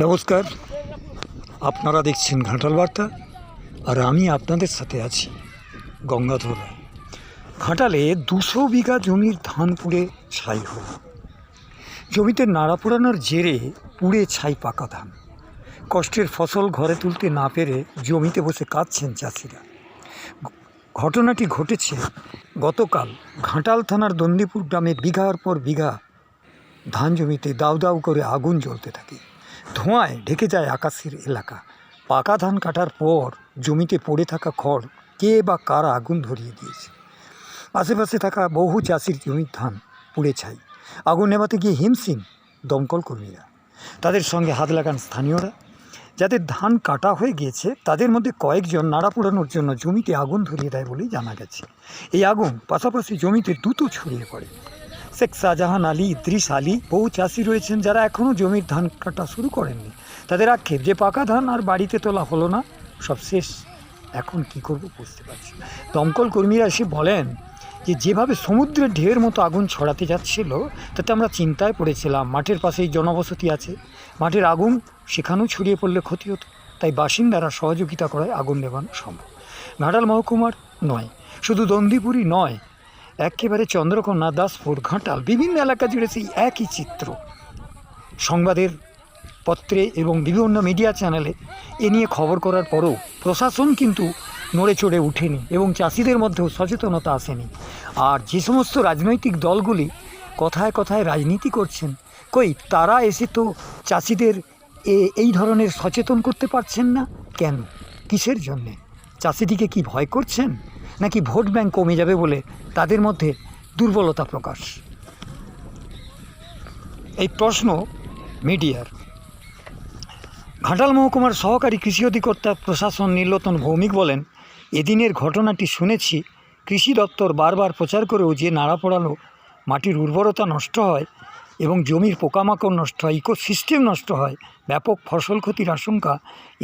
নমস্কার, আপনারা দেখছেন ঘাটাল বার্তা আর আমি আপনাদের সাথে আছি গঙ্গাধর রায়। ঘাটালে 200 বিঘা জমির ধান পুড়ে ছাই হল। জমিতে নাড়া পোড়ানোর জেরে পুড়ে ছাই পাকা ধান। কষ্টের ফসল ঘরে তুলতে না পেরে জমিতে বসে কাঁদছেন চাষিরা। ঘটনাটি ঘটেছে গতকাল ঘাটাল থানার দন্দিপুর গ্রামে। বিঘার পর বিঘা ধান জমিতে দাউ দাউ করে আগুন জ্বলতে থাকে। ধোঁয়ায় ঢেকে যায় আকাশের এলাকা। পাকা ধান কাটার পর জমিতে পড়ে থাকা খড় কে বা কারা আগুন ধরিয়ে দিয়েছে। আশেপাশে থাকা বহু চাষির জমির ধান পুড়ে ছাই। আগুন নেভাতে গিয়ে হিমশিম দমকল কর্মীরা। তাদের সঙ্গে হাত লাগান স্থানীয়রা। যাদের ধান কাটা হয়ে গিয়েছে তাদের মধ্যে কয়েকজন নাড়া পোড়ানোর জন্য জমিতে আগুন ধরিয়ে দেয় বলেই জানা গেছে। এই আগুন পাশাপাশি জমিতে দ্রুত ছড়িয়ে পড়ে। শেখ শাহজাহান আলী, ইদ্রিস আলী বহু চাষি রয়েছেন যারা এখনও জমির ধান কাটা শুরু করেননি। তাদের আক্ষেপ যে পাকা ধান আর বাড়িতে তোলা হলো না, সব শেষ। এখন কি করব বুঝতে পারছি। দমকল কর্মীরা এসে বলেন যে যেভাবে সমুদ্রের ঢেউয়ের মতো আগুন ছড়াতে যাচ্ছিল তাতে আমরা চিন্তায় পড়েছিলাম। মাঠের পাশেই জনবসতি আছে, মাঠের আগুন সেখানেও ছড়িয়ে পড়লে ক্ষতি হতো। তাই বাসিন্দারা সহযোগিতা করায় আগুন নেভানো সম্ভব। ঘাটাল মহকুমার নয়, শুধু দন্দিপুরই নয়, একেবারে চন্দ্রকোনা, দাসপুর, ঘাটাল বিভিন্ন এলাকা জুড়ে সেই একই চিত্র। সংবাদের পত্রে এবং বিভিন্ন মিডিয়া চ্যানেলে এ নিয়ে খবর করার পরও প্রশাসন কিন্তু নড়ে চড়ে উঠেনি এবং চাষিদের মধ্যেও সচেতনতা আসেনি। আর যে সমস্ত রাজনৈতিক দলগুলি কথায় কথায় রাজনীতি করছেন, কই তারা এসে তো চাষিদের এই ধরনের সচেতন করতে পারছেন না কেন? কিসের জন্যে? চাষিদিকে কি ভয় করছেন, নাকি ভোট ব্যাংক কমে যাবে বলে তাদের মধ্যে দুর্বলতা প্রকাশ? এই প্রশ্ন মিডিয়ার। ঘাটাল মহকুমার সহকারী কৃষি অধিকর্তা প্রশাসন নীলরতন ভৌমিক বলেন, এদিনের ঘটনাটি শুনেছি। কৃষি দপ্তর বারবার প্রচার করেও যে নাড়া পোড়ানো মাটির উর্বরতা নষ্ট হয় এবং জমির পোকামাকড় নষ্ট হয়, ইকোসিস্টেম নষ্ট হয়, ব্যাপক ফসল ক্ষতির আশঙ্কা,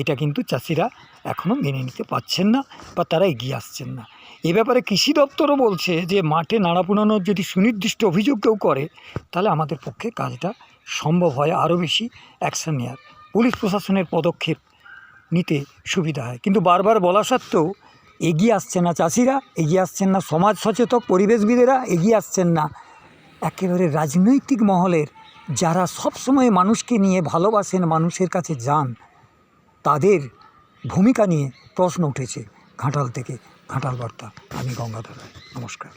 এটা কিন্তু চাষিরা এখনও মেনে নিতে পারছেন না বা তারা এগিয়ে আসছেন না। এ ব্যাপারে কৃষি দপ্তরও বলছে যে মাঠে নাড়া পোড়ানোর যদি সুনির্দিষ্ট অভিযোগ কেউ করে তাহলে আমাদের পক্ষে কাজটা সম্ভব হয়, আরও বেশি অ্যাকশান নেওয়ার। পুলিশ প্রশাসনের পদক্ষেপ নিতে সুবিধা হয়। কিন্তু বারবার বলা সত্ত্বেও এগিয়ে আসছে না চাষিরা, এগিয়ে আসছেন না সমাজ সচেতন পরিবেশবিদেরা, এগিয়ে আসছেন না একেবারে রাজনৈতিক মহলের যারা সবসময় মানুষকে নিয়ে ভালোবাসেন, মানুষের কাছে যান, তাদের ভূমিকা নিয়ে প্রশ্ন উঠেছে ঘাটাল থেকে। ঘাটাল বার্তা, আমি গঙ্গাধর রায়। নমস্কার।